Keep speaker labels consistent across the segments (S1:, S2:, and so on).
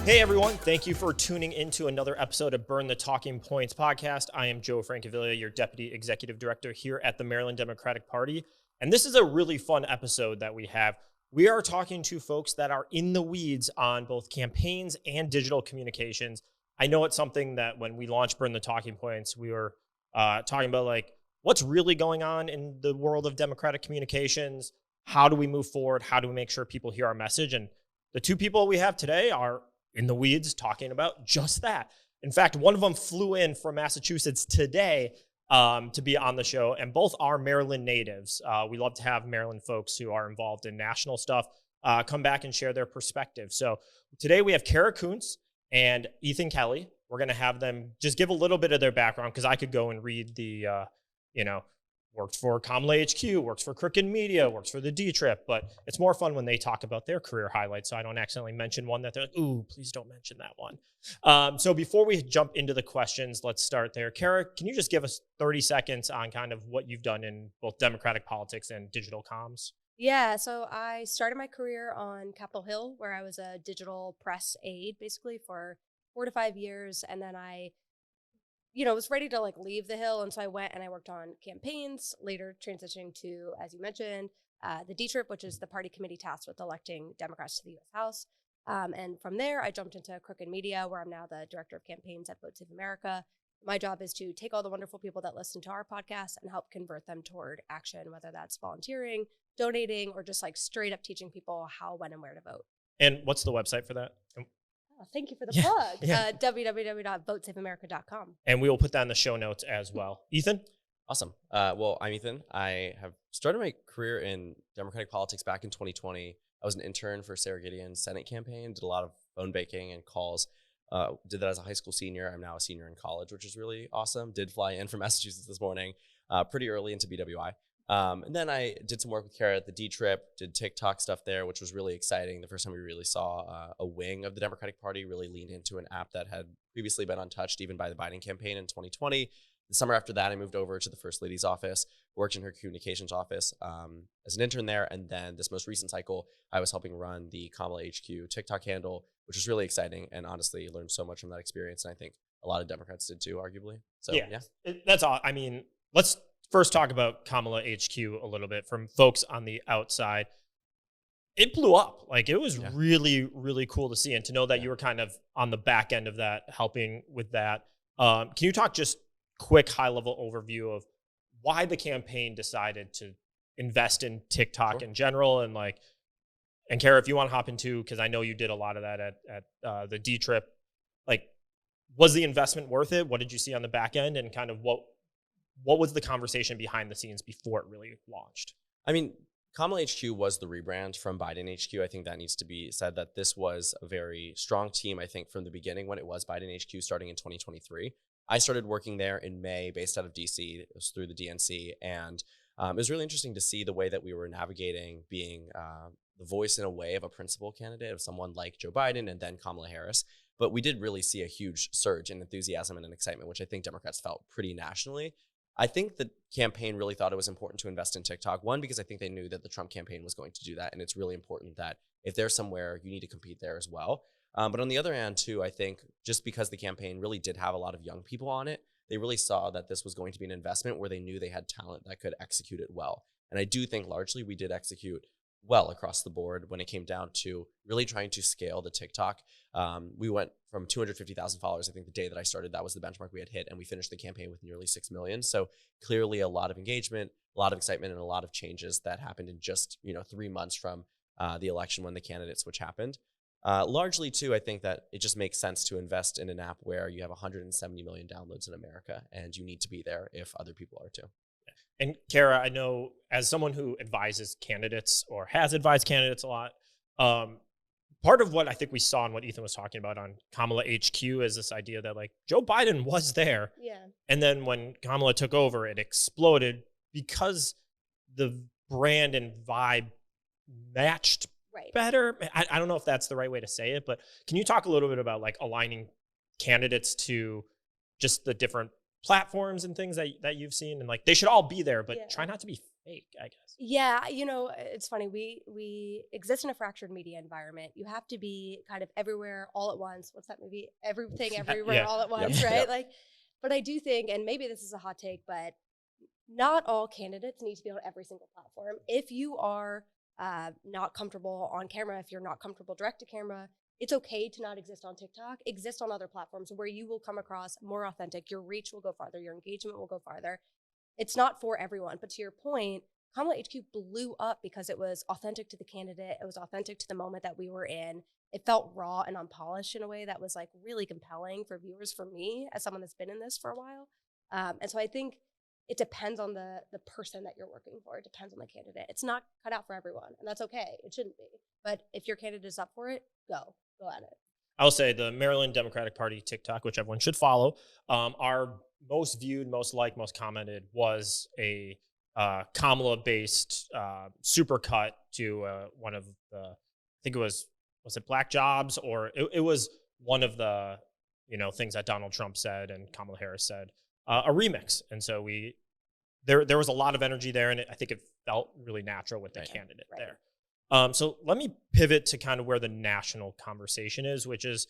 S1: Hey everyone, thank you for tuning into another episode of Burn the Talking Points podcast. I am Joe Francaviglia, your Deputy Executive Director here at the Maryland Democratic Party. And this is a really fun episode that we have. We are talking to folks that are in the weeds on both campaigns and digital communications. I know it's something that when we launched Burn the Talking Points, we were talking about like what's really going on in the world of democratic communications. How do we move forward? How do we make sure people hear our message? And the two people we have today are in the weeds talking about just that. In fact, one of them flew in from Massachusetts today to be on the show, and both are Maryland natives. We love to have Maryland folks who are involved in national stuff come back and share their perspective. So today we have Cara Koontz and Ethan Kelly. We're going to have them just give a little bit of their background because I could go and read the, worked for Kamala HQ, works for Crooked Media, works for the D-Trip, but it's more fun when they talk about their career highlights so I don't accidentally mention one that they're like, ooh, please don't mention that one. So before we jump into the questions, let's start there. Cara, can you just give us 30 seconds on kind of what you've done in both democratic politics and digital comms?
S2: Yeah, so I started my career on Capitol Hill, where I was a digital press aide basically for 4 to 5 years, and then I was ready to like leave the Hill. And so I went and I worked on campaigns, later transitioning to, as you mentioned, the D-Trip, which is the party committee tasked with electing Democrats to the U.S. House. And from there, I jumped into Crooked Media, where I'm now the director of campaigns at Vote Save America. My job is to take all the wonderful people that listen to our podcast and help convert them toward action, whether that's volunteering, donating, or just like straight up teaching people how, when, and where to vote.
S1: And what's the website for that?
S2: Oh, thank you for the plug. www.votesaveamerica.com.
S1: And we will put that in the show notes as well. Ethan?
S3: Awesome. Well, I'm Ethan. I have started my career in democratic politics back in 2020. I was an intern for Sarah Gideon's Senate campaign, did a lot of phone banking and calls. Did that as a high school senior. I'm now a senior in college, which is really awesome. Did fly in from Massachusetts this morning, pretty early into BWI. And then I did some work with Cara at the D-Trip, did TikTok stuff there, which was really exciting. The first time we really saw a wing of the Democratic Party really lean into an app that had previously been untouched even by the Biden campaign in 2020. The summer after that, I moved over to the First Lady's office, worked in her communications office as an intern there. And then this most recent cycle, I was helping run the Kamala HQ TikTok handle, which was really exciting. And honestly, learned so much from that experience. And I think a lot of Democrats did too, arguably. So yeah.
S1: That's all. I mean, let's first talk about Kamala HQ a little bit from folks on the outside. It blew up. Like it was really, really cool to see and to know that you were kind of on the back end of that, helping with that. Can you talk just quick high level overview of why the campaign decided to invest in TikTok in general? And like, and Cara, if you want to hop into, because I know you did a lot of that at the D-Trip, like was the investment worth it? What did you see on the back end and kind of what was the conversation behind the scenes before it really launched?
S3: I mean, Kamala HQ was the rebrand from Biden HQ. I think that needs to be said that this was a very strong team, I think, from the beginning when it was Biden HQ starting in 2023. I started working there in May based out of DC. It was through the DNC. And it was really interesting to see the way that we were navigating being the voice in a way of a principal candidate of someone like Joe Biden and then Kamala Harris. But we did really see a huge surge in enthusiasm and in excitement, which I think Democrats felt pretty nationally. I think the campaign really thought it was important to invest in TikTok. One, because I think they knew that the Trump campaign was going to do that. And it's really important that if there's somewhere, you need to compete there as well. But on the other hand, too, I think just because the campaign really did have a lot of young people on it, they really saw that this was going to be an investment where they knew they had talent that could execute it well. And I do think largely we did execute well across the board when it came down to really trying to scale the TikTok. We went from 250,000 followers. I think the day that I started, that was the benchmark we had hit, and we finished the campaign with nearly 6 million. So clearly a lot of engagement, a lot of excitement, and a lot of changes that happened in just 3 months from the election when the candidate switch happened. Largely, too, I think that it just makes sense to invest in an app where you have 170 million downloads in America, and you need to be there if other people are too.
S1: And Cara, I know as someone who advises candidates or has advised candidates a lot, part of what I think we saw and what Ethan was talking about on Kamala HQ is this idea that like Joe Biden was there.
S2: Yeah.
S1: And then when Kamala took over, it exploded because the brand and vibe matched better. I don't know if that's the right way to say it, but can you talk a little bit about like aligning candidates to just the different platforms and things that you've seen? And like, they should all be there, but try not to be fake, I guess.
S2: Yeah, it's funny. We exist in a fractured media environment. You have to be kind of everywhere all at once. What's that movie? Everything everywhere
S1: Yeah.
S2: all at
S3: Yep.
S2: once, right?
S3: Yep.
S2: Like, but I do think, and maybe this is a hot take, but not all candidates need to be on every single platform. If you are not comfortable on camera, if you're not comfortable direct to camera, it's okay to not exist on TikTok. Exist on other platforms where you will come across more authentic. Your reach will go farther. Your engagement will go farther. It's not for everyone. But to your point, Kamala HQ blew up because it was authentic to the candidate. It was authentic to the moment that we were in. It felt raw and unpolished in a way that was like really compelling for viewers, for me, as someone that's been in this for a while. And so I think it depends on the person that you're working for. It depends on the candidate. It's not cut out for everyone, and that's okay. It shouldn't be. But if your candidate is up for it, go at it.
S1: I'll say the Maryland Democratic Party TikTok, which everyone should follow, our most viewed, most liked, most commented was a Kamala-based supercut to one of the, I think it was it Black Jobs, or it was one of the things that Donald Trump said and Kamala Harris said, a remix. And so there was a lot of energy there, and I think it felt really natural with the candidate there. So let me pivot to kind of where the national conversation is, which is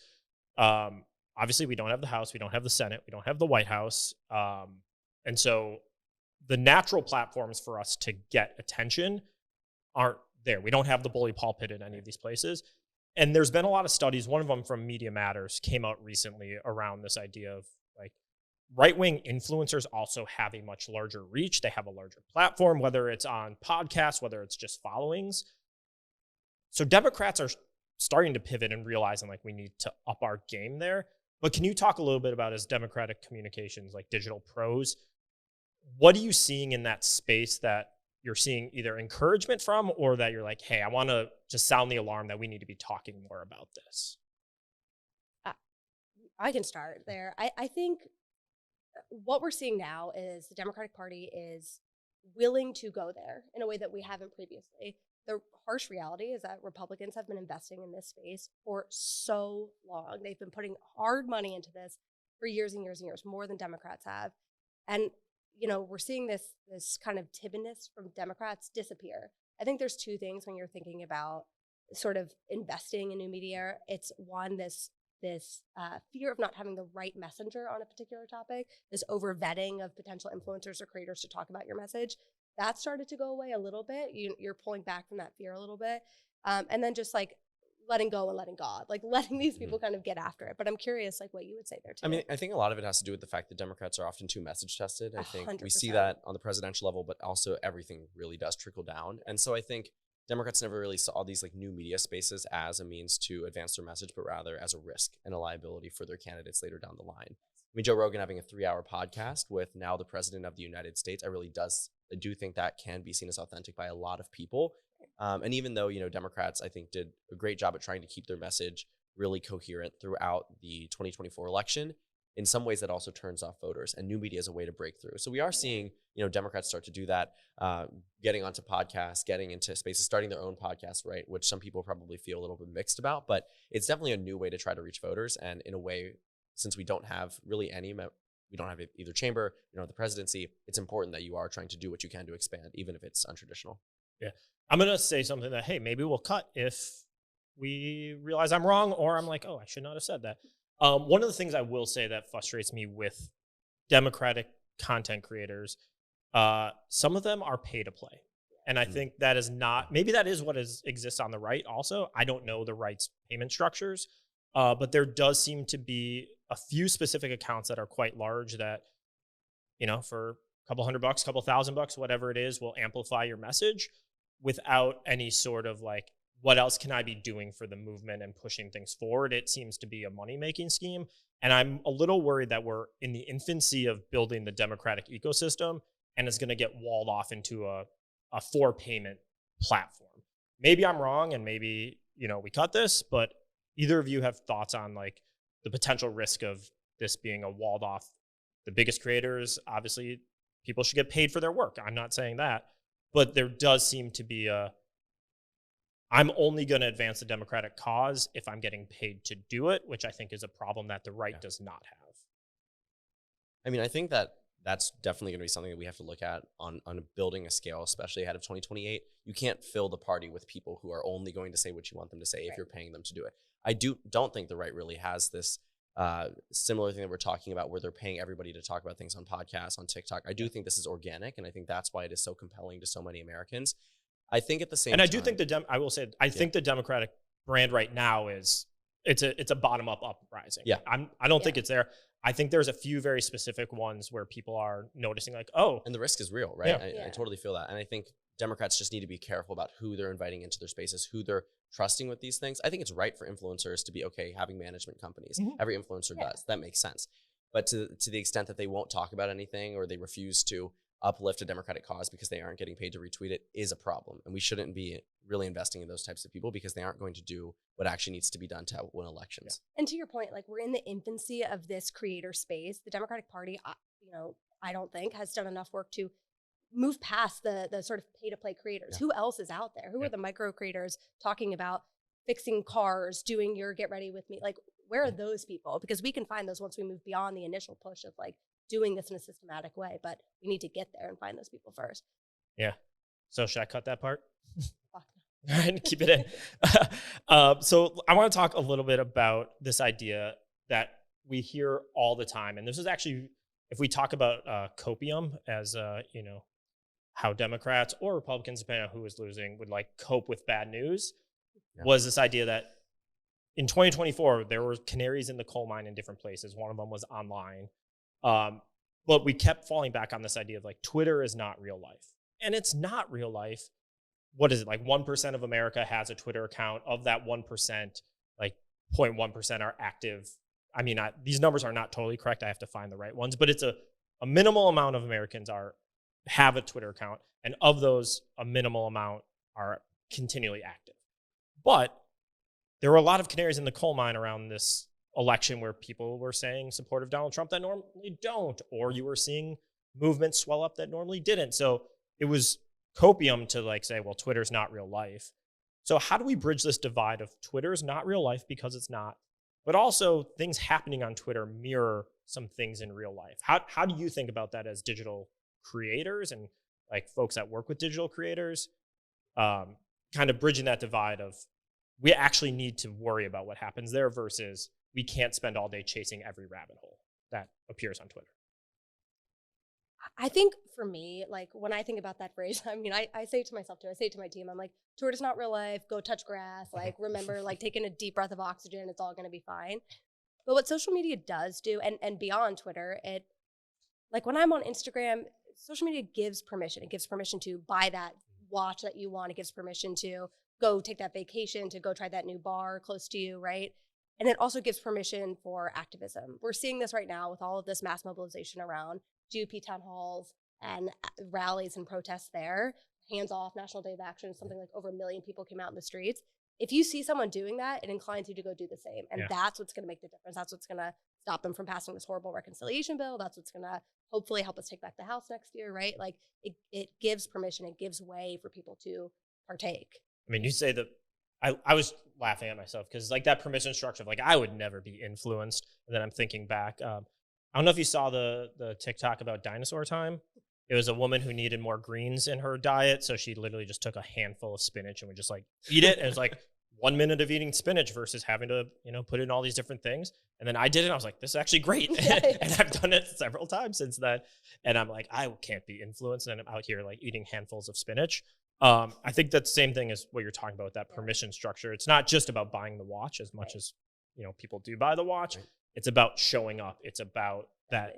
S1: obviously we don't have the House, we don't have the Senate, we don't have the White House. And so the natural platforms for us to get attention aren't there. We don't have the bully pulpit in any of these places. And there's been a lot of studies. One of them from Media Matters came out recently around this idea of like right-wing influencers also have a much larger reach. They have a larger platform, whether it's on podcasts, whether it's just followings. So Democrats are starting to pivot and realizing like we need to up our game there. But can you talk a little bit about, as Democratic communications, like digital pros, what are you seeing in that space that you're seeing either encouragement from, or that you're like, hey, I want to just sound the alarm that we need to be talking more about this?
S2: I can start there. I think what we're seeing now is the Democratic Party is willing to go there in a way that we haven't previously. The harsh reality is that Republicans have been investing in this space for so long. They've been putting hard money into this for years and years and years, more than Democrats have. And, we're seeing this kind of timidness from Democrats disappear. I think there's two things when you're thinking about sort of investing in new media. It's one, this fear of not having the right messenger on a particular topic, this over vetting of potential influencers or creators to talk about your message. That started to go away a little bit. You're pulling back from that fear a little bit. And then just like letting go and letting God, like letting these people kind of get after it. But I'm curious, like what you would say there too.
S3: I mean, I think a lot of it has to do with the fact that Democrats are often too message tested. I think
S2: 100%.
S3: we see that on the presidential level, but also everything really does trickle down. And so I think Democrats never really saw these like new media spaces as a means to advance their message, but rather as a risk and a liability for their candidates later down the line. I mean, Joe Rogan having a 3-hour podcast with now the president of the United States, I do think that can be seen as authentic by a lot of people. And even though, Democrats, I think, did a great job at trying to keep their message really coherent throughout the 2024 election, in some ways that also turns off voters, and new media is a way to break through. So we are seeing, Democrats start to do that, getting onto podcasts, getting into spaces, starting their own podcast, right? Which some people probably feel a little bit mixed about, but it's definitely a new way to try to reach voters. And in a way, since we don't have really we don't have either chamber, the presidency, it's important that you are trying to do what you can to expand, even if it's untraditional.
S1: Yeah. I'm going to say something that, hey, maybe we'll cut if we realize I'm wrong, or I'm like, oh, I should not have said that. One of the things I will say that frustrates me with Democratic content creators, some of them are pay to play. And I think that is not, maybe that is what exists on the right also. I don't know the right's payment structures, but there does seem to be a few specific accounts that are quite large that, for a couple $100, couple $1,000, whatever it is, will amplify your message without any sort of like, what else can I be doing for the movement and pushing things forward? It seems to be a money-making scheme. And I'm a little worried that we're in the infancy of building the Democratic ecosystem, and it's going to get walled off into a for-payment platform. Maybe I'm wrong, and maybe, we cut this, but either of you have thoughts on like the potential risk of this being a walled off, the biggest creators, obviously people should get paid for their work. I'm not saying that, but there does seem to be I'm only going to advance the Democratic cause if I'm getting paid to do it, which I think is a problem that the right does not have.
S3: I mean, I think that that's definitely going to be something that we have to look at on building a scale, especially ahead of 2028. You can't fill the party with people who are only going to say what you want them to say if you're paying them to do it. I don't think the right really has this similar thing that we're talking about where they're paying everybody to talk about things on podcasts, on TikTok. I do think this is organic, and I think that's why it is so compelling to so many Americans. I think at the same time,
S1: I do think I will say, I think the Democratic brand right now is it's a bottom up uprising.
S3: Yeah.
S1: I don't think it's there. I think there's a few very specific ones where people are noticing like, oh,
S3: and the risk is real, right? I totally feel that. And I think Democrats just need to be careful about who they're inviting into their spaces, who they're trusting with these things. I think it's right for influencers to be okay having management companies. Every influencer does. That makes sense. But to the extent that they won't talk about anything or they refuse to uplift a Democratic cause because they aren't getting paid to retweet it is a problem. And we shouldn't be really investing in those types of people because they aren't going to do what actually needs to be done to win elections.
S2: And to your point, like we're in the infancy of this creator space. The Democratic Party, I don't think has done enough work to move past the sort of pay to play creators. Who else is out there? Who are the micro creators talking about fixing cars, doing your get ready with me? Like, where are those people? Because we can find those once we move beyond the initial push of like doing this in a systematic way, but we need to get there and find those people first.
S1: Yeah. So should I cut that part? And keep it in. So I want to talk a little bit about this idea that we hear all the time. And this is actually, if we talk about copium as, how Democrats or Republicans, depending on who is losing, would like cope with bad news, was this idea that in 2024, there were canaries in the coal mine in different places. One of them was online. But we kept falling back on this idea of like Twitter is not real life. And it's not real life. What is it? Like 1% of America has a Twitter account. Of that 1%, like 0.1% are active. I mean, these numbers are not totally correct. I have to find the right ones, but it's a minimal amount of Americans have a Twitter account. And of those, a minimal amount are continually active. But there were a lot of canaries in the coal mine around this election where people were saying support of Donald Trump that normally don't, or you were seeing movements swell up that normally didn't. So it was copium to like say, well, Twitter's not real life. So how do we bridge this divide of Twitter's not real life because it's not, but also things happening on Twitter mirror some things in real life? How do you think about that as digital creators and like folks that work with digital creators, kind of bridging that divide of we actually need to worry about what happens there versus we can't spend all day chasing every rabbit hole that appears on Twitter?
S2: I think for me, like when I think about that phrase, I mean, I say it to myself too. I say it to my team. I'm like, Twitter's not real life. Go touch grass. Like, remember, like taking a deep breath of oxygen. It's all going to be fine. But what social media does do, and beyond Twitter, it like when I'm on Instagram, social media gives permission. It gives permission to buy that watch that you want. It gives permission to go take that vacation, to go try that new bar close to you, right? And it also gives permission for activism. We're seeing this right now with all of this mass mobilization around GOP town halls and rallies and protests there. Hands off, National Day of Action, something like over 1 million people came out in the streets. If you see someone doing that, it inclines you to go do the same. And that's what's going to make the difference. That's what's going to stop them from passing this horrible reconciliation bill. That's what's going to hopefully help us take back the House next year, right? Like it gives permission, it gives way for people to partake.
S1: I mean, you say that I was laughing at myself because like that permission structure of like, I would never be influenced. And then I'm thinking back, I don't know if you saw the TikTok about dinosaur time. It was a woman who needed more greens in her diet. So she literally just took a handful of spinach and would just like eat it. And it was like 1 minute of eating spinach versus having to, put in all these different things. And then I did it. I was like, this is actually great. And I've done it several times since then. And I'm like, I can't be influenced. And I'm out here like eating handfuls of spinach. I think that's the same thing as what you're talking about with that permission structure. It's not just about buying the watch as much as, people do buy the watch. Right. It's about showing up. It's about that,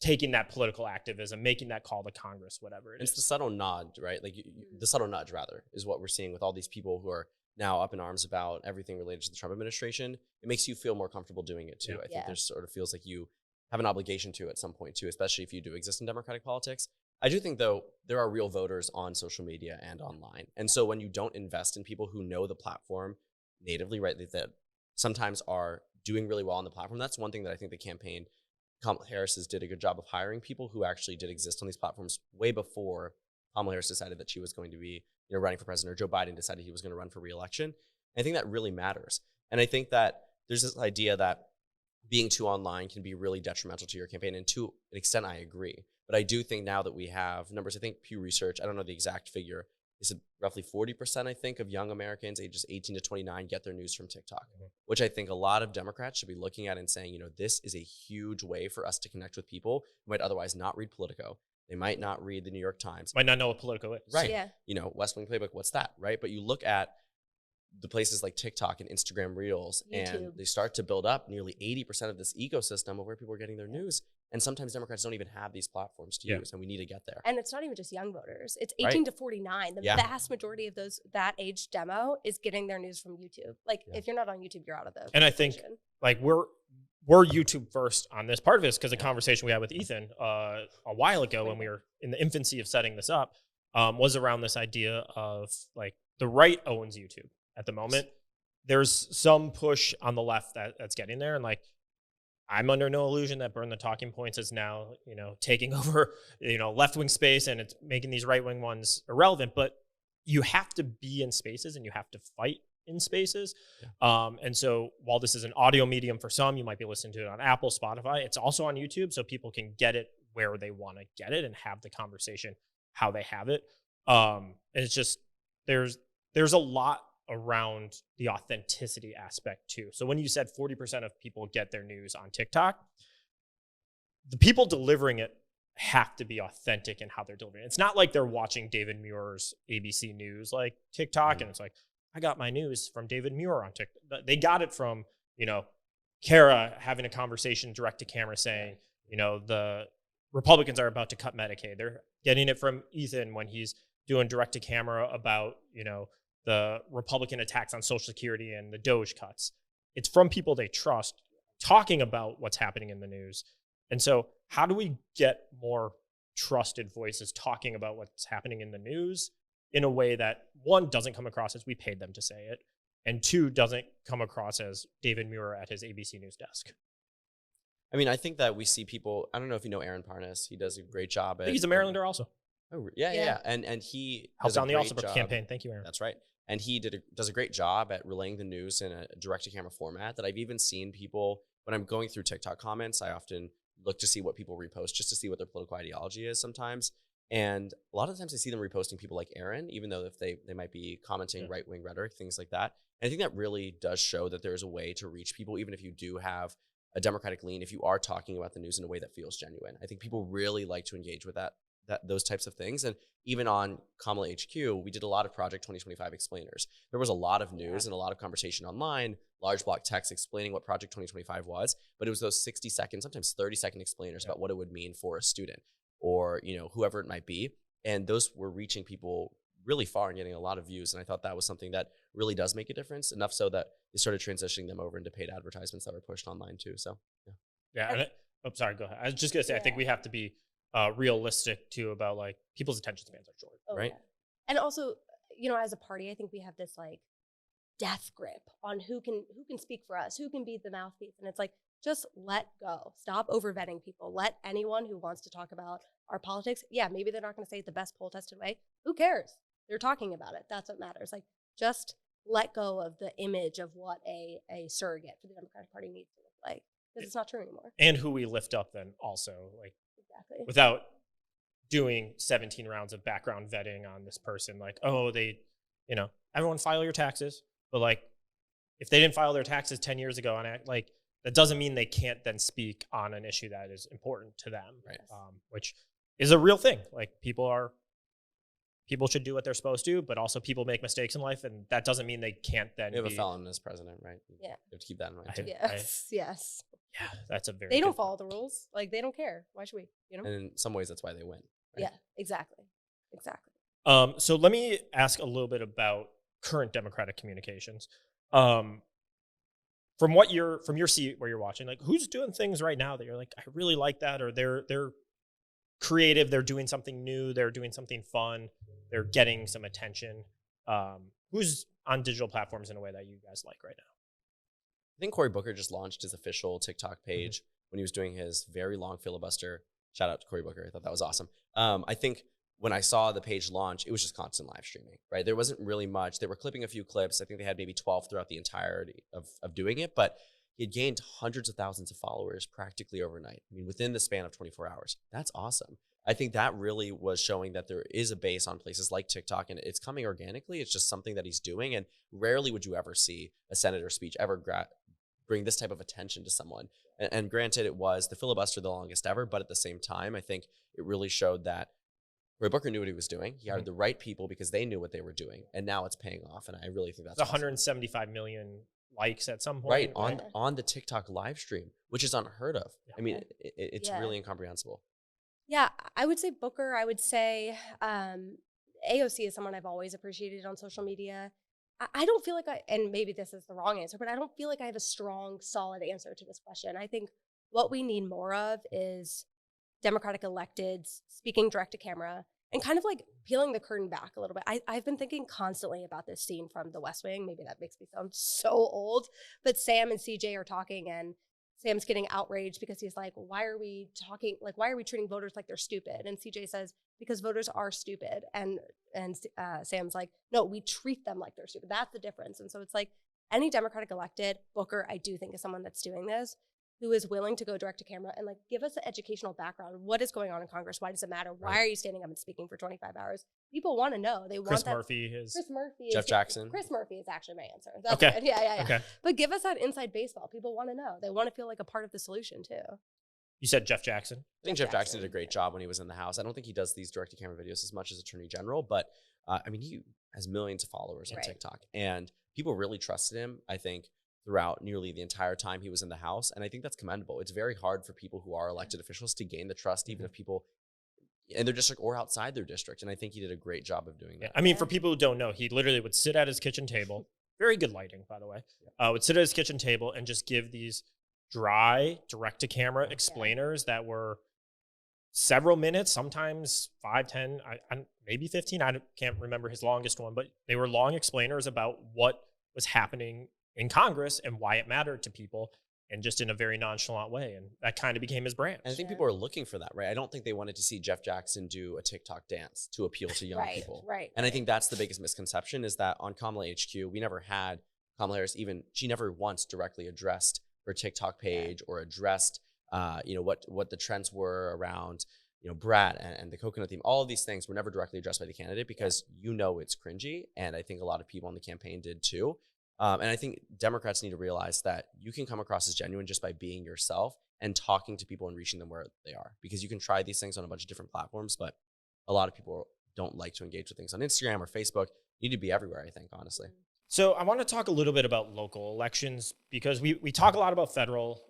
S1: taking that political activism, making that call to Congress, whatever it is.
S3: It's the subtle nod, right? Like the subtle nudge, rather, is what we're seeing with all these people who are now up in arms about everything related to the Trump administration. It makes you feel more comfortable doing it too. I think there's sort of feels like you have an obligation to at some point too, especially if you do exist in democratic politics. I do think though, there are real voters on social media and online. And so when you don't invest in people who know the platform natively, right, that sometimes are doing really well on the platform, that's one thing that I think the campaign Kamala Harris did a good job of hiring people who actually did exist on these platforms way before Kamala Harris decided that she was going to be running for president, or Joe Biden decided he was going to run for re-election. And I think that really matters. And I think that there's this idea that being too online can be really detrimental to your campaign. And to an extent, I agree. But I do think now that we have numbers, I think Pew Research, I don't know the exact figure, is roughly 40%, I think, of young Americans ages 18 to 29 get their news from TikTok, which I think a lot of Democrats should be looking at and saying, this is a huge way for us to connect with people who might otherwise not read Politico. They might not read the New York Times.
S1: Might not know what Politico is.
S3: Right.
S2: Yeah.
S3: West Wing Playbook, what's that, right? But you look at the places like TikTok and Instagram Reels,
S2: YouTube.
S3: and they start to build up nearly 80% of this ecosystem of where people are getting their news. And sometimes Democrats don't even have these platforms to use, and we need to get there.
S2: And it's not even just young voters. It's 18 to 49. The vast majority of that age demo is getting their news from YouTube. Like, if you're not on YouTube, you're out of the
S1: And I think, like, we're YouTube first on this. Part of it is because the conversation we had with Ethan a while ago when we were in the infancy of setting this up was around this idea of, like, the right owns YouTube at the moment. There's some push on the left that's getting there. And, like, I'm under no illusion that Burn the Talking Points is now, taking over, left-wing space, and it's making these right-wing ones irrelevant. But you have to be in spaces and you have to fight in spaces. And so while this is an audio medium for some, you might be listening to it on Apple, Spotify. It's also on YouTube, so people can get it where they want to get it and have the conversation how they have it. And it's just, there's a lot around the authenticity aspect too. So when you said 40% of people get their news on TikTok, the people delivering it have to be authentic in how they're delivering it. It's not like they're watching David Muir's ABC News like TikTok, and it's like, I got my news from David Muir on TikTok. They got it from, Cara having a conversation direct to camera saying, the Republicans are about to cut Medicaid. They're getting it from Ethan when he's doing direct to camera about, the Republican attacks on Social Security and the Doge cuts. It's from people they trust talking about what's happening in the news. And so how do we get more trusted voices talking about what's happening in the news in a way that, one, doesn't come across as we paid them to say it, and two, doesn't come across as David Muir at his ABC News desk?
S3: I mean, I think that we see people, I don't know if you know Aaron Parnas. He does a great job
S1: I think he's a Marylander also.
S3: Oh, yeah. And he
S1: helped on the
S3: great
S1: Allsburg
S3: job.
S1: campaign. Thank you, Aaron.
S3: That's right. And he does a great job at relaying the news in a direct-to-camera format that I've even seen people, when I'm going through TikTok comments, I often look to see what people repost just to see what their political ideology is sometimes. And a lot of times I see them reposting people like Aaron, even though if they might be commenting right-wing rhetoric, things like that. And I think that really does show that there's a way to reach people, even if you do have a Democratic lean, if you are talking about the news in a way that feels genuine. I think people really like to engage with those types of things. And even on Kamala HQ, we did a lot of Project 2025 explainers. There was a lot of news and a lot of conversation online, large block text explaining what Project 2025 was, but it was those 60-second, sometimes 30-second explainers about what it would mean for a student or, whoever it might be. And those were reaching people really far and getting a lot of views. And I thought that was something that really does make a difference, enough so that they started transitioning them over into paid advertisements that were pushed online too. So,
S1: Sorry, go ahead. I was just going to say, I think we have to be realistic too about, like, people's attention spans are short, right?
S2: Yeah. And also, as a party, I think we have this, like, death grip on who can speak for us, who can be the mouthpiece. And it's like, just let go. Stop over vetting people. Let anyone who wants to talk about our politics, maybe they're not going to say it the best poll tested way. Who cares? They're talking about it. That's what matters. Like, just let go of the image of what a surrogate for the Democratic Party needs to look like, because it's not true anymore.
S1: And who we lift up then also, like,
S2: exactly,
S1: without doing 17 rounds of background vetting on this person. Like, everyone file your taxes, but, like, if they didn't file their taxes 10 years ago, like, that doesn't mean they can't then speak on an issue that is important to them, right? Which is a real thing. Like, people should do what they're supposed to, but also people make mistakes in life, and that doesn't mean they can't then.
S3: You have a felon as president, right?
S2: Yeah,
S3: you have to keep that in mind too.
S2: Yes.
S1: Yeah, that's a very.
S2: They don't follow the rules. Like, they don't care. Why should we?
S3: And in some ways, that's why they win. Right?
S2: Yeah, exactly.
S1: So let me ask a little bit about current Democratic communications. From your seat where you're watching, like, who's doing things right now that you're like, I really like that, or they're creative, they're doing something new, they're doing something fun, they're getting some attention. Who's on digital platforms in a way that you guys like right now?
S3: I think Cory Booker just launched his official TikTok page when he was doing his very long filibuster. Shout out to Cory Booker. I thought that was awesome. I think when I saw the page launch, it was just constant live streaming, right? There wasn't really much. They were clipping a few clips. I think they had maybe 12 throughout the entirety of doing it, but he had gained hundreds of thousands of followers practically overnight. I mean, within the span of 24 hours. That's awesome. I think that really was showing that there is a base on places like TikTok, and it's coming organically. It's just something that he's doing, and rarely would you ever see a senator's speech ever bring this type of attention to someone. And granted, it was the filibuster the longest ever, but at the same time, I think it really showed that Roy Booker knew what he was doing. He hired the right people because they knew what they were doing, and now it's paying off. And I really think that's
S1: 175 million likes at some point.
S3: Right, on the TikTok live stream, which is unheard of.
S1: Yeah.
S3: I mean, it's really incomprehensible.
S2: Yeah, I would say Booker. I would say AOC is someone I've always appreciated on social media. I don't feel like and maybe this is the wrong answer, but I don't feel like I have a strong, solid answer to this question. I think what we need more of is Democratic electeds speaking direct to camera and kind of like peeling the curtain back a little bit. I've been thinking constantly about this scene from The West Wing. Maybe that makes me sound so old, but Sam and CJ are talking and Sam's getting outraged because he's like, why are we treating voters like they're stupid? And CJ says, because voters are stupid. And Sam's like, no, we treat them like they're stupid. That's the difference. And so it's like any Democratic elected, Booker, I do think is someone that's doing this, who is willing to go direct to camera and like give us an educational background. What is going on in Congress? Why does it matter? Why are you standing up and speaking for 25 hours? People want to know. They want
S1: Chris
S2: that.
S1: Murphy is.
S2: Chris Murphy.
S3: Jeff Jackson.
S2: Chris Murphy is actually my answer. That's
S1: Okay.
S2: good. Yeah.
S1: Okay.
S2: But give us that inside baseball. People want to know. They want to feel like a part of the solution too.
S1: You said Jeff Jackson.
S3: I think Jeff Jackson did a great job when he was in the House. I don't think he does these direct-to-camera videos as much as Attorney General, but I mean, he has millions of followers on TikTok, and people really trusted him, I think, throughout nearly the entire time he was in the House, and I think that's commendable. It's very hard for people who are elected officials to gain the trust, even of people in their district or outside their district, and I think he did a great job of doing that.
S1: Yeah. I mean, for people who don't know, he literally would sit at his kitchen table, very good lighting, by the way, would sit at his kitchen table and just give these dry, direct-to-camera explainers that were several minutes, sometimes 5, 10, maybe 15. I can't remember his longest one, but they were long explainers about what was happening in Congress and why it mattered to people, and just in a very nonchalant way. And that kind of became his brand.
S3: And I think people are looking for that, right? I don't think they wanted to see Jeff Jackson do a TikTok dance to appeal to young people.
S2: Right.
S3: And I think that's the biggest misconception, is that on Kamala HQ, we never had Kamala Harris she never once directly addressed her TikTok page or addressed, what the trends were around, Brat and the coconut theme. All of these things were never directly addressed by the candidate because it's cringy. And I think a lot of people on the campaign did too. And I think Democrats need to realize that you can come across as genuine just by being yourself and talking to people and reaching them where they are. Because you can try these things on a bunch of different platforms, but a lot of people don't like to engage with things on Instagram or Facebook. You need to be everywhere, I think, honestly.
S1: So I want to talk a little bit about local elections, because we talk a lot about federal,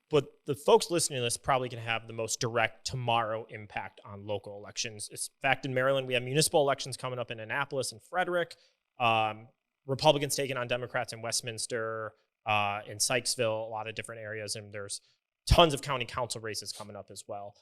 S1: but the folks listening to this probably can have the most direct tomorrow impact on local elections. In fact, in Maryland, we have municipal elections coming up in Annapolis and Frederick. Republicans taking on Democrats in Westminster, in Sykesville, a lot of different areas, and there's tons of county council races coming up as well.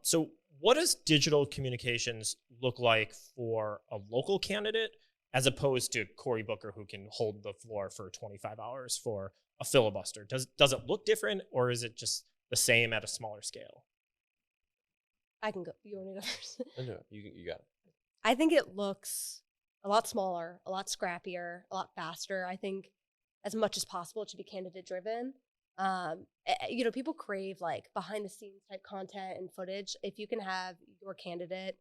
S1: So what does digital communications look like for a local candidate as opposed to Cory Booker, who can hold the floor for 25 hours for a filibuster? Does it look different, or is it just the same at a smaller scale?
S2: I can go. You want me to go first?
S3: No, you got it.
S2: I think it looks a lot smaller, a lot scrappier, a lot faster. I think as much as possible, it should be candidate driven. People crave like behind the scenes type content and footage. If you can have your candidate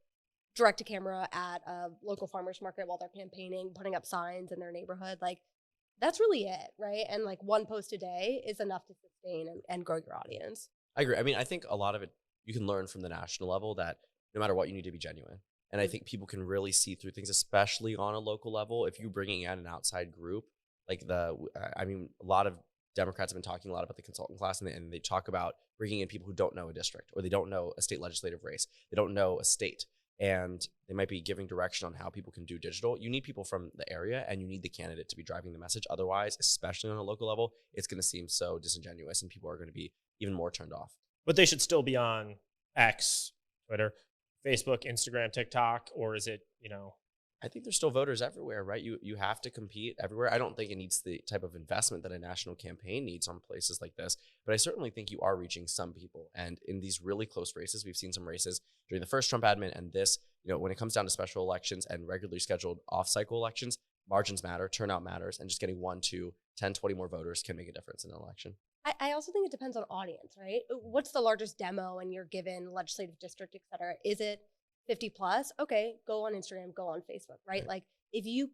S2: direct to camera at a local farmer's market while they're campaigning, putting up signs in their neighborhood, like that's really it, right? And like one post a day is enough to sustain and grow your audience.
S3: I agree. I mean, I think a lot of it you can learn from the national level, that no matter what, you need to be genuine. And I think people can really see through things, especially on a local level. If you're bringing in an outside group, like a lot of Democrats have been talking a lot about the consultant class, and they talk about bringing in people who don't know a district, or they don't know a state legislative race. They don't know a state, and they might be giving direction on how people can do digital. You need people from the area, and you need the candidate to be driving the message. Otherwise, especially on a local level, it's going to seem so disingenuous, and people are going to be even more turned off.
S1: But they should still be on X, Twitter, Facebook, Instagram, TikTok, or is it,
S3: I think there's still voters everywhere, right? You have to compete everywhere. I don't think it needs the type of investment that a national campaign needs on places like this, but I certainly think you are reaching some people. And in these really close races, we've seen some races during the first Trump admin and this, when it comes down to special elections and regularly scheduled off-cycle elections, margins matter, turnout matters, and just getting 1 to 10, 20 more voters can make a difference in an election.
S2: I also think it depends on audience, right? What's the largest demo in your given legislative district, et cetera? Is it 50 plus? Okay, go on Instagram, go on Facebook, right? Like if you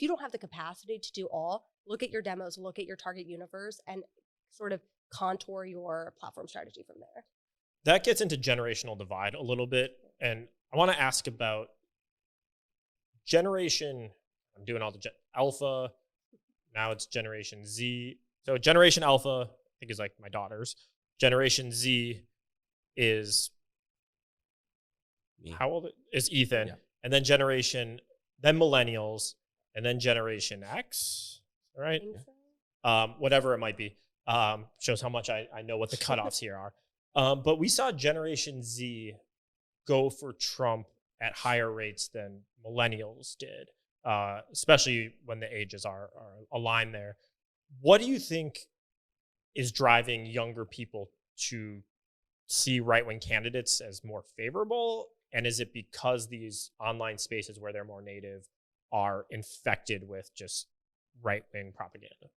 S2: don't have the capacity to do all, look at your demos, look at your target universe, and sort of contour your platform strategy from there.
S1: That gets into generational divide a little bit. And I want to ask about generation, I'm doing all the alpha, now it's generation Z. So generation alpha, I think is like my daughter's. Generation Z is
S3: Me.
S1: how old is Ethan?
S3: Yeah.
S1: And then then millennials, and then Generation X. All right. Whatever it might be. Shows how much I know what the cutoffs here are. But we saw Generation Z go for Trump at higher rates than millennials did, especially when the ages are aligned there. What do you think is driving younger people to see right-wing candidates as more favorable? And is it because these online spaces where they're more native are infected with just right-wing propaganda?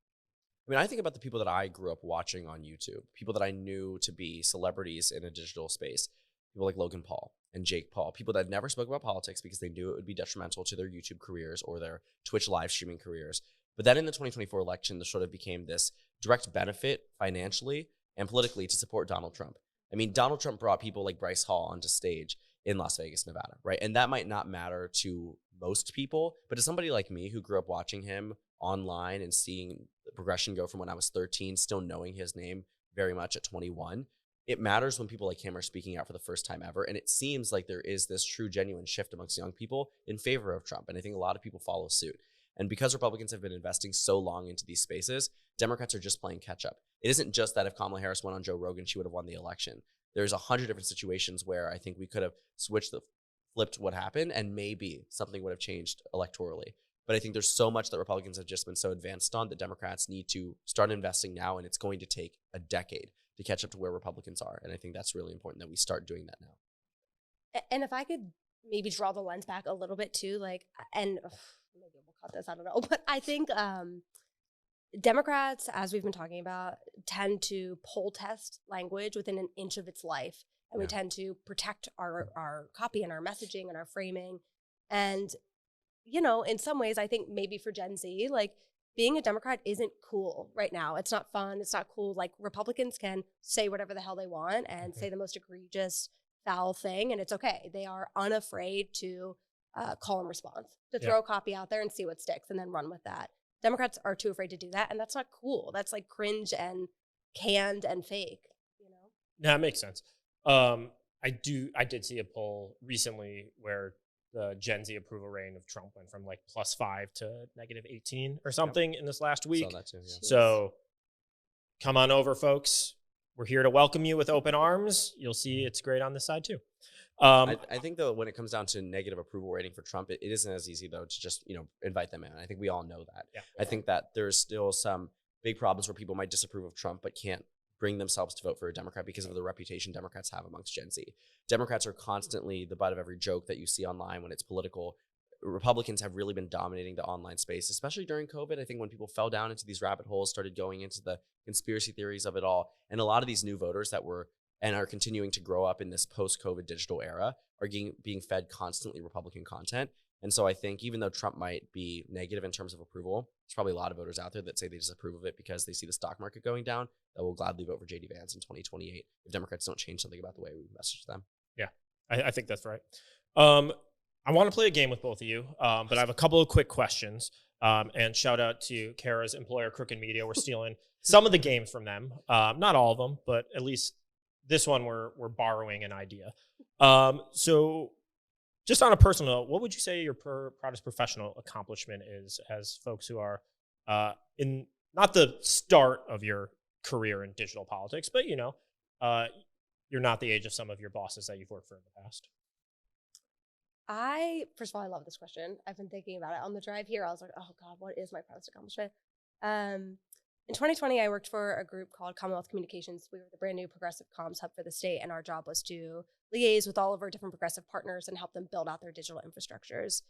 S3: I mean, I think about the people that I grew up watching on YouTube, people that I knew to be celebrities in a digital space, people like Logan Paul and Jake Paul, people that never spoke about politics because they knew it would be detrimental to their YouTube careers or their Twitch live streaming careers. But then in the 2024 election, this sort of became this direct benefit financially and politically to support Donald Trump. I mean, Donald Trump brought people like Bryce Hall onto stage in Las Vegas, Nevada, right? And that might not matter to most people, but to somebody like me who grew up watching him online and seeing the progression go from when I was 13, still knowing his name very much at 21, it matters when people like him are speaking out for the first time ever. And it seems like there is this true, genuine shift amongst young people in favor of Trump. And I think a lot of people follow suit. And because Republicans have been investing so long into these spaces, Democrats are just playing catch up. It isn't just that if Kamala Harris went on Joe Rogan, she would have won the election. There's 100 different situations where I think we could have flipped what happened, and maybe something would have changed electorally. But I think there's so much that Republicans have just been so advanced on that Democrats need to start investing now, and it's going to take a decade to catch up to where Republicans are. And I think that's really important that we start doing that now.
S2: And if I could maybe draw the lens back a little bit too, like, and maybe we'll cut this, I don't know, but I think Democrats, as we've been talking about, tend to poll test language within an inch of its life. And we tend to protect our copy and our messaging and our framing. And, you know, in some ways, I think maybe for Gen Z, like being a Democrat isn't cool right now. It's not fun. It's not cool. Like Republicans can say whatever the hell they want and say the most egregious, foul thing. And it's okay. They are unafraid to call and response, to throw a copy out there and see what sticks and then run with that. Democrats are too afraid to do that. And that's not cool. That's like cringe and canned and fake, you know?
S1: Yeah, that makes sense. I did see a poll recently where the Gen Z approval rating of Trump went from like +5 to -18 or something in this last week.
S3: Saw that too, yeah.
S1: So come on over, folks. We're here to welcome you with open arms. You'll see it's great on this side too.
S3: I think though, when it comes down to negative approval rating for Trump, it isn't as easy though to just, invite them in. I think we all know that.
S1: Yeah.
S3: I think that there's still some big problems where people might disapprove of Trump, but can't bring themselves to vote for a Democrat because of the reputation Democrats have amongst Gen Z. Democrats are constantly the butt of every joke that you see online when it's political. Republicans have really been dominating the online space, especially during COVID. I think when people fell down into these rabbit holes, started going into the conspiracy theories of it all, and a lot of these new voters that were and are continuing to grow up in this post-COVID digital era are being fed constantly Republican content. And so I think even though Trump might be negative in terms of approval, there's probably a lot of voters out there that say they disapprove of it because they see the stock market going down that will gladly vote for J.D. Vance in 2028 if Democrats don't change something about the way we message them.
S1: Yeah, I think that's right. I want to play a game with both of you, but I have a couple of quick questions. And shout out to Kara's employer, Crooked Media. We're stealing some of the games from them. Not all of them, but at least this one we're borrowing an idea. So just on a personal note, what would you say your proudest professional accomplishment is as folks who are in not the start of your career in digital politics, but you're not the age of some of your bosses that you've worked for in the past?
S2: First of all, I love this question. I've been thinking about it on the drive here. I was like, oh God, what is my proudest accomplishment? In 2020, I worked for a group called Commonwealth Communications. We were the brand new progressive comms hub for the state, and our job was to liaise with all of our different progressive partners and help them build out their digital infrastructures.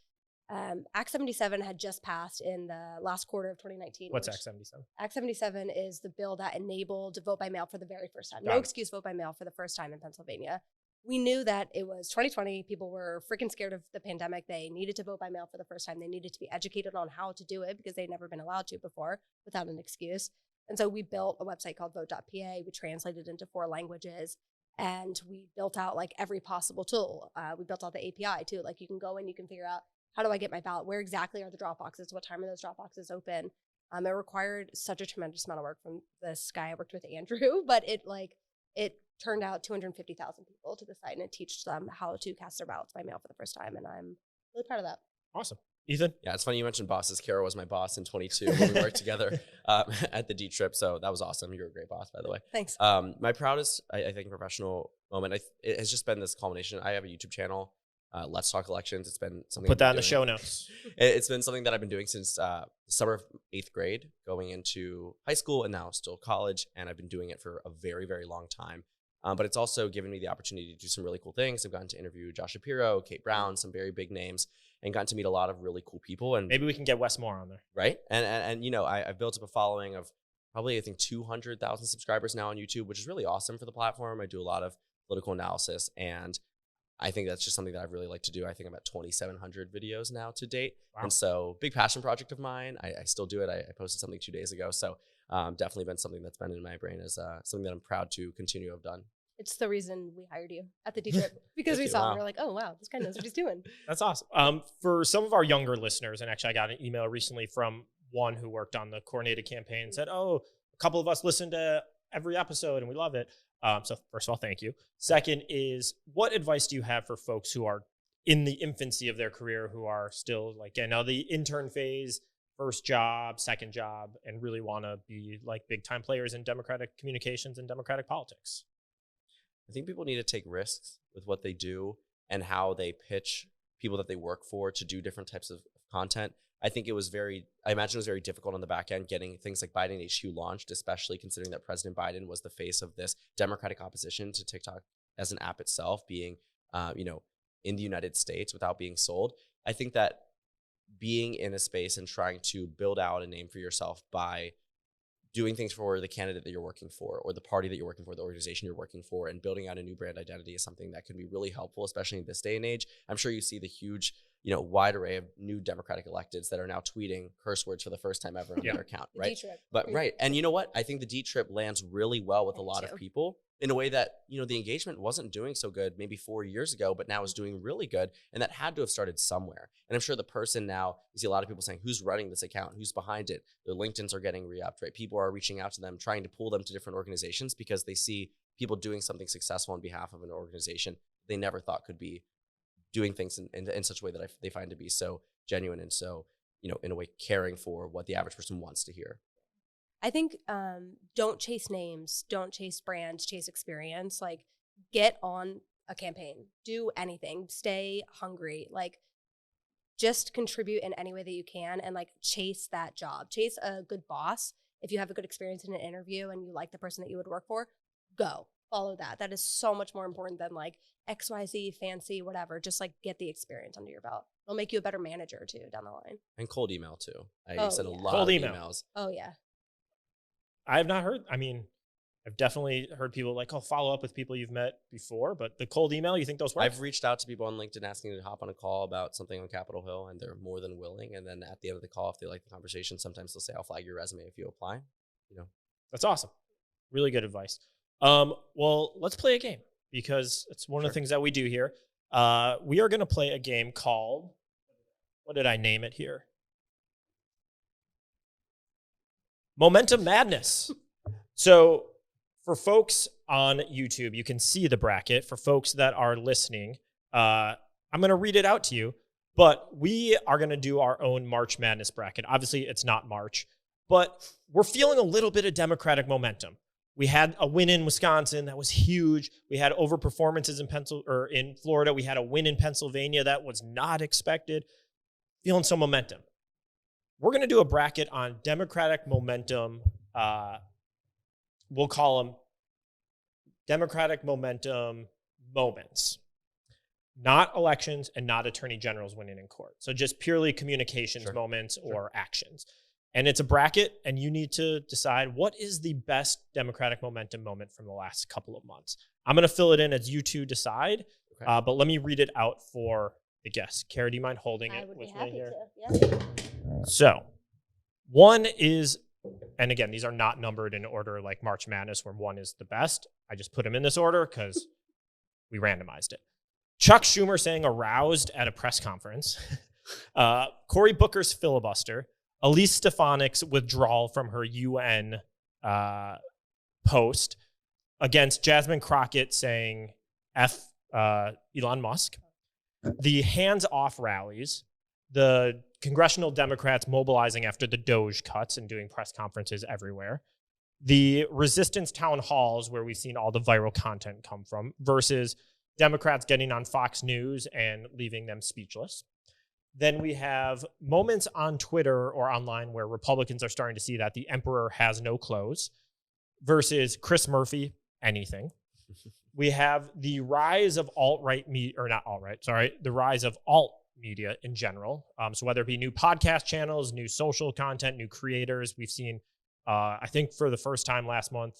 S2: Act 77 had just passed in the last quarter of 2019.
S1: What's Act 77?
S2: Act 77 is the bill that enabled vote by mail for the very first time.
S1: Got
S2: No
S1: it.
S2: excuse vote by mail for the first time in Pennsylvania. We knew that it was 2020. People were freaking scared of the pandemic. They needed to vote by mail for the first time. They needed to be educated on how to do it because they'd never been allowed to before without an excuse. And so we built a website called vote.pa. We translated into 4 languages. And we built out like every possible tool. We built out the API too. Like you can go in, you can figure out, how do I get my ballot? Where exactly are the drop boxes? What time are those drop boxes open? It required such a tremendous amount of work from this guy I worked with, Andrew, but it turned out 250,000 people to the site, and it teaches them how to cast their ballots by mail for the first time. And I'm really proud of that.
S1: Awesome. Ethan?
S3: Yeah, it's funny you mentioned bosses. Kara was my boss in 22 when we worked together at the D Trip. So that was awesome. You're a great boss, by the way.
S2: Thanks.
S3: My proudest, I think, professional moment, it has just been this culmination. I have a YouTube channel, Let's Talk Elections. It's been something.
S1: Put that in the show notes.
S3: It's been something that I've been doing since the summer of 8th grade, going into high school and now still college. And I've been doing it for a very, very long time. But it's also given me the opportunity to do some really cool things. I've gotten to interview Josh Shapiro, Kate Brown, some very big names, and gotten to meet a lot of really cool people. And
S1: maybe we can get Wes Moore on there.
S3: Right. And you know, I've built up a following of probably, I think, 200,000 subscribers now on YouTube, which is really awesome for the platform. I do a lot of political analysis, and I think that's just something that I've really liked to do. I think I'm at 2,700 videos now to date.
S1: Wow.
S3: And so big passion project of mine. I still do it. I posted something 2 days ago. So definitely been something that's been in my brain as something that I'm proud to continue to have done.
S2: It's the reason we hired you at the D Trip because we saw him. We're like, oh, wow, this guy knows what he's doing.
S1: That's awesome. For some of our younger listeners, and actually I got an email recently from one who worked on the coordinated campaign and said, oh, a couple of us listen to every episode and we love it. So first of all, thank you. Second is, what advice do you have for folks who are in the infancy of their career, who are still like, the intern phase, first job, second job, and really want to be like big time players in democratic communications and democratic politics?
S3: I think people need to take risks with what they do and how they pitch people that they work for to do different types of content. I imagine it was very difficult on the back end getting things like Biden HQ launched, especially considering that President Biden was the face of this Democratic opposition to TikTok as an app itself being, in the United States without being sold. I think that being in a space and trying to build out a name for yourself by doing things for the candidate that you're working for, or the party that you're working for, the organization you're working for, and building out a new brand identity is something that can be really helpful, especially in this day and age. I'm sure you see the huge, wide array of new Democratic electeds that are now tweeting curse words for the first time ever on their account, right?
S2: D-Trip.
S3: But right, and you know what? I think the D Trip lands really well with a lot of people in a way that, the engagement wasn't doing so good maybe 4 years ago, but now is doing really good, and that had to have started somewhere. And I'm sure the person now, you see a lot of people saying, who's running this account? Who's behind it? Their LinkedIns are getting re-upped, right? People are reaching out to them, trying to pull them to different organizations because they see people doing something successful on behalf of an organization they never thought could be doing things in such a way that they find to be so genuine and so, in a way caring for what the average person wants to hear.
S2: I think don't chase names, don't chase brands, chase experience. Like, get on a campaign, do anything, stay hungry, like just contribute in any way that you can, and like chase that job, chase a good boss. If you have a good experience in an interview and you like the person that you would work for, go follow that. That is so much more important than like XYZ, fancy, whatever. Just like get the experience under your belt. It'll make you a better manager too down the line.
S3: And cold email too. I sent a lot
S1: cold
S3: of
S1: email.
S3: emails.
S2: Oh yeah.
S1: I have not heard. I mean, I've definitely heard people like, follow up with people you've met before, but the cold email, you think those work?
S3: I've reached out to people on LinkedIn asking to hop on a call about something on Capitol Hill, and they're more than willing. And then at the end of the call, if they like the conversation, sometimes they'll say, I'll flag your resume if you apply.
S1: That's awesome. Really good advice. Well, let's play a game because it's one of the things that we do here. We are going to play a game called, what did I name it here? Momentum Madness. So for folks on YouTube, you can see the bracket. For folks that are listening, I'm going to read it out to you, but we are going to do our own March Madness bracket. Obviously, it's not March, but we're feeling a little bit of Democratic momentum. We had a win in Wisconsin that was huge. We had overperformances in Florida. We had a win in Pennsylvania that was not expected. Feeling some momentum. We're going to do a bracket on Democratic momentum. We'll call them Democratic momentum moments. not elections and not attorney generals winning in court. So just purely communications moments or actions. And it's a bracket, and you need to decide what is the best Democratic momentum moment from the last couple of months. I'm going to fill it in as you two decide, but let me read it out for the guests. Cara, do you mind holding it with me here?
S2: Yeah.
S1: So one is, and again, these are not numbered in order like March Madness where one is the best. I just put them in this order because we randomized it. Chuck Schumer saying aroused at a press conference. Cory Booker's filibuster. Elise Stefanik's withdrawal from her UN post against Jasmine Crockett saying F Elon Musk. The hands-off rallies. The congressional Democrats mobilizing after the Doge cuts and doing press conferences everywhere. The resistance town halls where we've seen all the viral content come from versus Democrats getting on Fox News and leaving them speechless. Then we have moments on Twitter or online where Republicans are starting to see that the emperor has no clothes versus Chris Murphy, anything. We have the rise of alt-right the rise of alt media in general. So whether it be new podcast channels, new social content, new creators, we've seen, I think for the first time last month,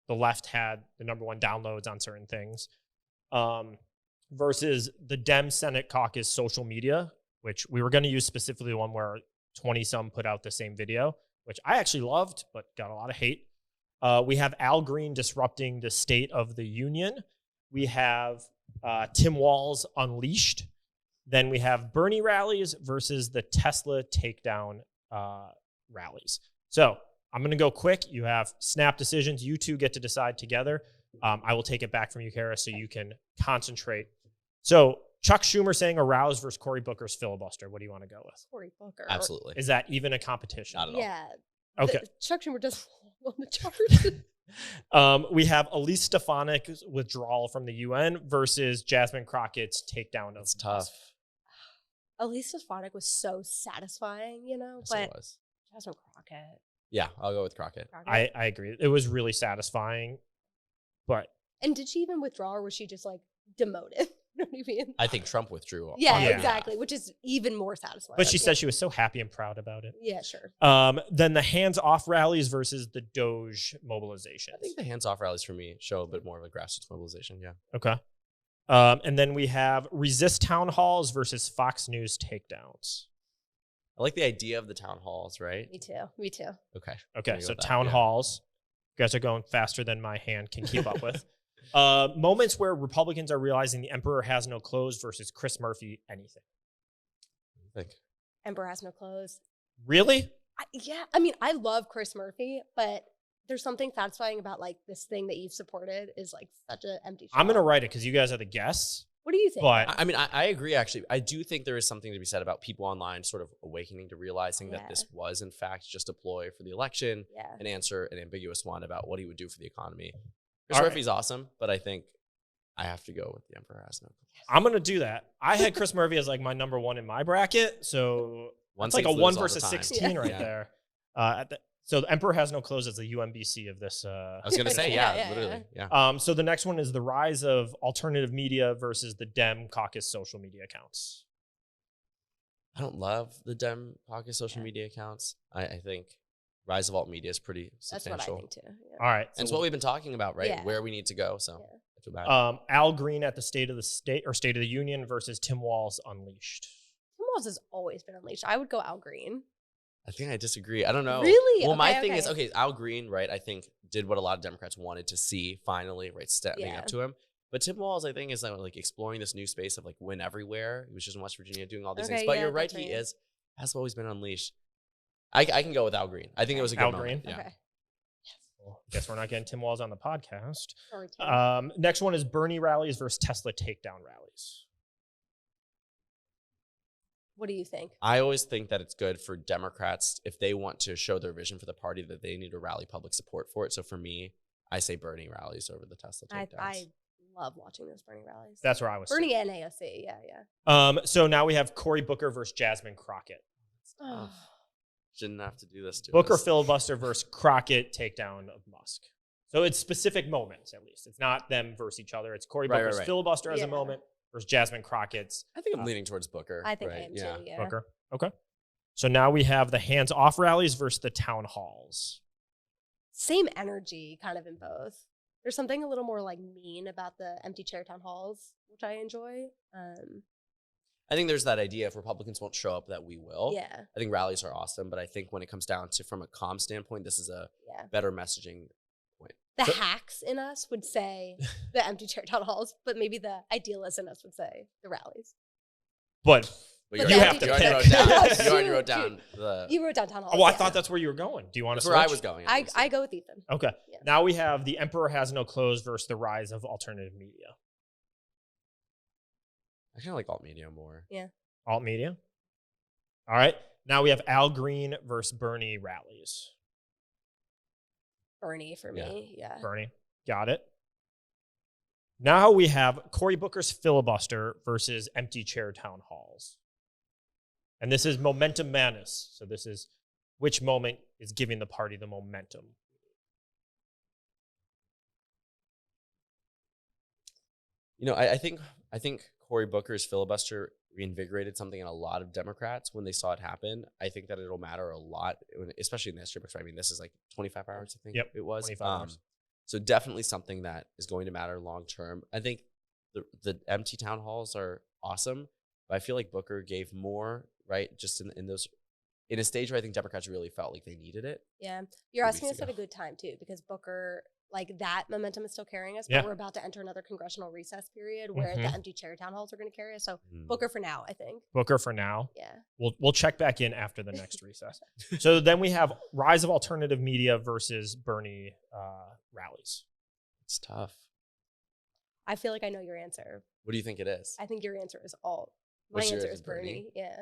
S1: the left had the #1 downloads on certain things versus the Dem Senate caucus social media, which we were going to use specifically one where 20-some put out the same video, which I actually loved, but got a lot of hate. We have Al Green disrupting the State of the Union. We have Tim Walz unleashed. Then we have Bernie rallies versus the Tesla takedown rallies. So I'm going to go quick. You have snap decisions. You two get to decide together. I will take it back from you, Cara, so you can concentrate. So Chuck Schumer saying aroused versus Cory Booker's filibuster. What do you want to go with?
S2: Cory Booker.
S3: Absolutely.
S1: Is that even a competition?
S3: Not at all.
S2: Yeah.
S1: Okay.
S2: Chuck Schumer doesn't belong on the chart.
S1: We have Elise Stefanik's withdrawal from the UN versus Jasmine Crockett's takedown of
S3: It's tough.
S2: Elise Stefanik was so satisfying,
S3: Yes,
S2: but
S3: it was.
S2: Jasmine Crockett.
S3: Yeah, I'll go with Crockett.
S1: I agree. It was really satisfying, but
S2: And did she even withdraw, or was she just like demoted? You know what I mean?
S3: I think Trump withdrew.
S2: Yeah,
S3: on her
S2: exactly.
S3: behalf.
S2: Which is even more satisfying.
S1: but she said she was so happy and proud about it.
S2: Yeah, sure.
S1: Then the hands-off rallies versus the Doge mobilization.
S3: I think the hands-off rallies for me show a bit more of a grassroots mobilization. Yeah.
S1: Okay. And then we have resist town halls versus Fox News takedowns.
S3: I like the idea of the town halls, right?
S2: Me too. Me too.
S3: Okay.
S1: Okay,
S3: go
S1: so
S3: with that,
S1: town
S3: yeah.
S1: halls. You guys are going faster than my hand can keep up with. Moments where Republicans are realizing the emperor has no clothes versus Chris Murphy, anything.
S3: I think.
S2: Emperor has no clothes.
S1: Really?
S2: I mean, I love Chris Murphy, but there's something satisfying about like this thing that you've supported is like such an empty shell.
S1: I'm going to write it because you guys are the guests.
S2: What do you think?
S1: But
S3: I mean, I agree, actually. I do think there is something to be said about people online sort of awakening to realizing that this was, in fact, just a ploy for the election and answer an ambiguous one about what he would do for the economy. Chris Murphy's awesome, but I think I have to go with the Emperor Has No Clothes.
S1: I'm going to do that. I had Chris Murphy as like my #1 in my bracket. So it's like a 1 versus 16 right there. So the Emperor Has No Clothes as the UMBC of this.
S3: I was going to say, literally. Yeah.
S1: So the next one is the rise of alternative media versus the Dem caucus social media accounts.
S3: I don't love the Dem caucus social media accounts. I think rise of alt media is pretty substantial.
S2: That's what I think too. Yeah.
S1: All right.
S3: And it's what we've been talking about, right?
S2: Yeah.
S3: Where we need to go. So that's what bad.
S1: Al Green at the State of the Union versus Tim Walz unleashed.
S2: Tim Walz has always been unleashed. I would go Al Green.
S3: I think I disagree. I don't know.
S2: Really?
S3: Well,
S2: Okay,
S3: my thing is, Al Green, right, I think did what a lot of Democrats wanted to see finally, right, stepping up to him. But Tim Walz, I think, is like exploring this new space of like win everywhere. He was just in West Virginia doing all these things. But you're right, he has always been unleashed. I can go with Al Green. I think it was a good moment.
S1: Green?
S3: Yeah.
S2: Okay.
S1: Well, guess we're not getting Tim Walz on the podcast.
S2: Sorry, Tim.
S1: Next one is Bernie rallies versus Tesla takedown rallies.
S2: What do you think?
S3: I always think that it's good for Democrats, if they want to show their vision for the party, that they need to rally public support for it. So for me, I say Bernie rallies over the Tesla takedowns.
S2: I love watching those Bernie rallies.
S1: That's where I was.
S2: Bernie and AOC, yeah.
S1: So now we have Cory Booker versus Jasmine Crockett.
S2: Oh.
S3: Shouldn't have to do this to
S1: Booker
S3: us.
S1: filibuster versus Crockett takedown of Musk. So it's specific moments, at least. It's not them versus each other. It's Cory Booker's filibuster as a moment. versus Jasmine Crockett's.
S3: I think I'm leaning towards Booker.
S2: I think
S3: right?
S2: I am too, yeah.
S1: Booker. Okay. So now we have the hands-off rallies versus the town halls.
S2: Same energy kind of in both. There's something a little more like mean about the empty chair town halls, which I enjoy.
S3: I think there's that idea if Republicans won't show up that we will.
S2: Yeah.
S3: I think rallies are awesome, but I think when it comes down to from a comm standpoint, this is a
S2: Yeah.
S3: better messaging point.
S2: The hacks in us would say the empty chair town halls, but maybe the idealists in us would say the rallies.
S1: But
S3: But
S1: you have to
S3: you already
S1: pick.
S3: wrote down.
S2: Oh,
S3: You already
S2: shoot,
S3: wrote down the.
S2: You wrote down town halls.
S1: oh, I
S2: yeah.
S1: thought that's where you were going. Do you want to
S3: That's where I
S1: switch?
S3: was going. at least.
S2: I go with Ethan.
S1: Okay.
S2: Yeah.
S1: Now we have the Emperor Has No Clothes versus the rise of alternative media.
S3: I kind of like alt media more.
S1: Alt media. All right. Now we have Al Green versus Bernie rallies.
S2: Bernie for me. Yeah.
S1: Bernie. Got it. Now we have Cory Booker's filibuster versus empty chair town halls. And this is momentum madness. So this is which moment is giving the party the momentum.
S3: You know, I think Cory Booker's filibuster reinvigorated something in a lot of Democrats when they saw it happen. I think that it'll matter a lot, especially in the history books. I mean, this is like 25 hours, I think it was.
S1: 25 hours.
S3: So definitely something that is going to matter long term. I think the empty town halls are awesome, but I feel like Booker gave more, right? Just in those, in a stage where I think Democrats really felt like they needed it.
S2: Yeah. You're
S3: 2
S2: asking
S3: weeks
S2: us at
S3: ago.
S2: a good time too, because Booker, like that momentum is still carrying us,
S1: Yeah.
S2: but we're about to enter another congressional recess period where the empty chair town halls are going to carry us. So Booker for now, I think.
S1: Booker for now.
S2: Yeah.
S1: We'll check back in after the next recess. So then we have rise of alternative media versus Bernie rallies.
S3: It's tough.
S2: I feel like I know your answer.
S3: What do you think it is?
S2: I think your answer is alt. My
S3: What's yours?
S2: answer is Bernie. Yeah.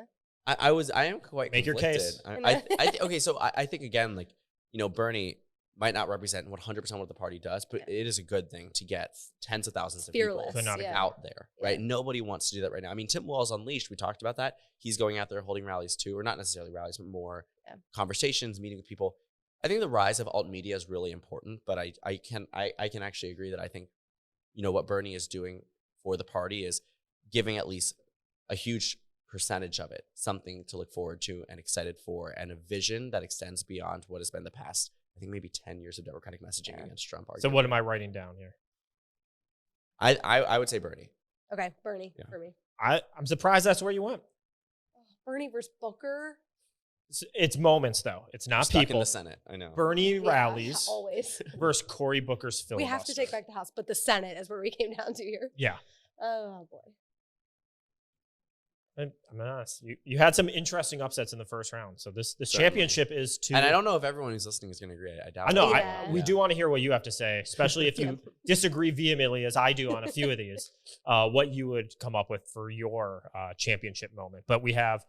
S3: I am quite
S1: Make your
S3: conflicted.
S1: case.
S3: Okay, so I think again, like, you know, Bernie might not represent 100% what the party does, but it is a good thing to get tens of thousands of
S2: Fearless,
S3: people
S1: Phenomenal.
S2: yeah.
S3: out there, right? Nobody wants to do that right now. I mean, Tim Walz Unleashed, we talked about that. He's going out there holding rallies too, or not necessarily rallies, but more conversations, meeting with people. I think the rise of alt media is really important, but I can actually agree that I think, you know, what Bernie is doing for the party is giving at least a huge percentage of it something to look forward to and excited for, and a vision that extends beyond what has been the past, I think, maybe 10 years of Democratic messaging against Trump.
S1: So what am I writing down here?
S3: I would say Bernie.
S2: Okay. Bernie
S3: Yeah.
S2: for me.
S1: I'm surprised that's where you went.
S2: Bernie versus Booker.
S1: It's moments, though. It's not
S3: Stuck in
S1: people.
S3: the Senate. I know.
S1: Bernie
S2: Yeah,
S1: rallies
S2: always.
S1: versus Cory Booker's filibuster.
S2: We have to take back the House, but the Senate is where we came down to here.
S1: Yeah.
S2: Oh boy.
S1: I'm honest. You had some interesting upsets in the first round. So this
S3: Certainly.
S1: championship is to...
S3: And I don't know if everyone who's listening is going to agree. I doubt
S1: I know.
S3: it.
S2: Yeah.
S1: We do want to hear what you have to say, especially if you
S2: Yeah.
S1: disagree vehemently, as I do on a few of these, what you would come up with for your championship moment. But we have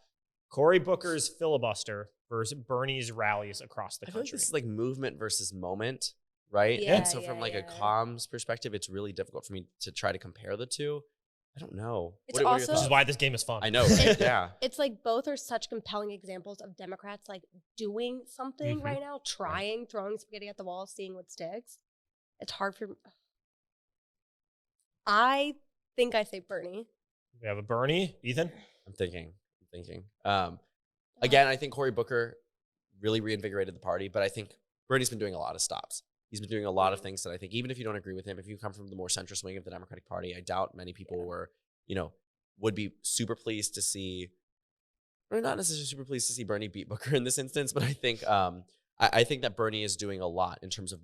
S1: Cory Booker's filibuster versus Bernie's rallies across the
S3: I feel like
S1: country.
S3: this is like movement versus moment, right?
S2: Yeah,
S3: and so from like a
S2: yeah.
S3: comms perspective, it's really difficult for me to try to compare the two. I don't know.
S2: It's
S3: What are your
S2: also-
S1: This is
S3: thoughts?
S1: why this game is fun.
S3: I know, right? Yeah.
S2: It's like both are such compelling examples of Democrats like doing something
S1: Mhm.
S2: right now, trying, throwing spaghetti at the wall, seeing what sticks. It's hard for. I think I say Bernie.
S1: We have a Bernie. Ethan?
S3: I'm thinking. Again, I think Cory Booker really reinvigorated the party, but I think Bernie's been doing a lot of stops. He's been doing a lot of things that I think, even if you don't agree with him, if you come from the more centrist wing of the Democratic Party, I doubt many people were, you know, would be super pleased to see, or not necessarily super pleased to see Bernie beat Booker in this instance, but I think I think that Bernie is doing a lot in terms of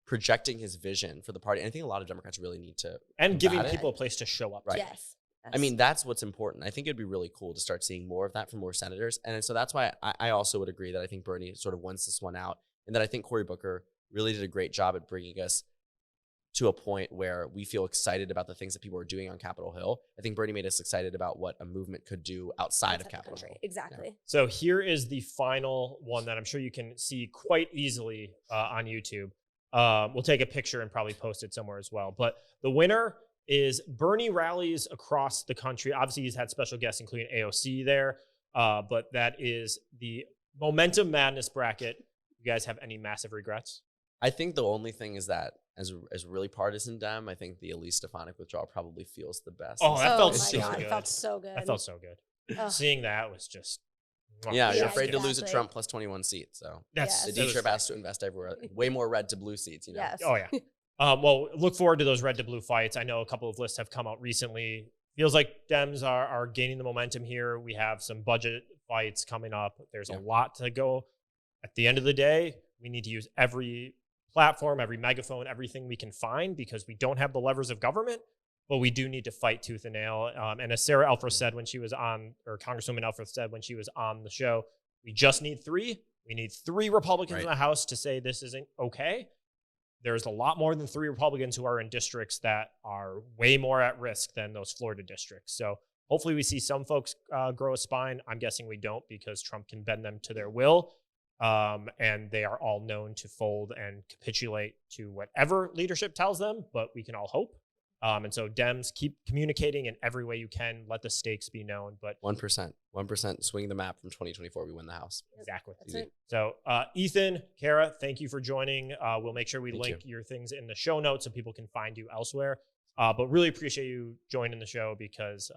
S3: projecting his vision for the party. And I think a lot of Democrats really need to
S1: And giving
S3: combat it.
S1: people a place to show up.
S3: Right.
S2: Yes.
S3: I mean, that's what's important. I think it'd be really cool to start seeing more of that from more senators. And so that's why I also would agree that I think Bernie sort of wins this one out, and that I think Cory Booker really did a great job at bringing us to a point where we feel excited about the things that people are doing on Capitol Hill. I think Bernie made us excited about what a movement could do outside of
S2: the
S3: Capitol
S2: country.
S3: Hill.
S2: Exactly.
S1: So here is the final one that I'm sure you can see quite easily on YouTube. We'll take a picture and probably post it somewhere as well. But the winner is Bernie rallies across the country. Obviously, he's had special guests, including AOC there. But that is the Momentum Madness bracket. You guys have any massive regrets?
S3: I think the only thing is that as really partisan Dem, I think the Elise Stefanik withdrawal probably feels the best.
S1: Oh, that felt
S2: my
S1: so
S2: God,
S1: good.
S2: it felt so good.
S1: That felt so good.
S2: Ugh.
S1: Seeing that was just.
S3: Yeah, you're
S2: Yeah,
S3: afraid to lose to
S2: exactly.
S3: Trump plus 21 seats. So
S1: That's
S3: the
S2: Yes.
S1: that
S3: D
S1: was-
S3: trip has to invest everywhere. Way more red to blue seats,
S2: Yes.
S1: Oh, yeah. Well, look forward to those red to blue fights. I know a couple of lists have come out recently. Feels like Dems are gaining the momentum here. We have some budget fights coming up. There's a lot to go. At the end of the day, we need to use every platform, every megaphone, everything we can find because we don't have the levers of government, but we do need to fight tooth and nail. And as Sarah Elfreth said when she was on, or Congresswoman Elfreth said when she was on the show, we just need three. We need 3 Republicans in the House to say this isn't okay. There's a lot more than 3 Republicans who are in districts that are way more at risk than those Florida districts. So hopefully we see some folks grow a spine. I'm guessing we don't because Trump can bend them to their will. And they are all known to fold and capitulate to whatever leadership tells them, but we can all hope. And so Dems, keep communicating in every way you can. Let the stakes be known. But
S3: 1% swing the map from 2024. We win the House.
S1: Exactly.
S2: That's it.
S1: So Ethan, Cara, thank you for joining. We'll make sure we
S3: Thank
S1: link your things in the show notes so people can find you elsewhere. But really appreciate you joining the show because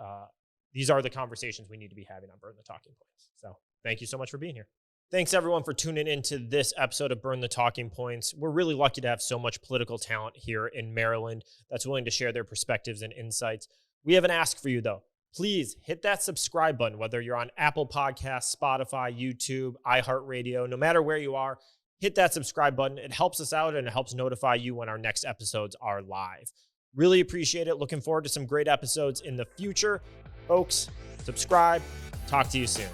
S1: these are the conversations we need to be having on Burn the Talking Points. So thank you so much for being here. Thanks, everyone, for tuning into this episode of Burn the Talking Points. We're really lucky to have so much political talent here in Maryland that's willing to share their perspectives and insights. We have an ask for you, though. Please hit that subscribe button, whether you're on Apple Podcasts, Spotify, YouTube, iHeartRadio, no matter where you are, hit that subscribe button. It helps us out and it helps notify you when our next episodes are live. Really appreciate it. Looking forward to some great episodes in the future. Folks, subscribe. Talk to you soon.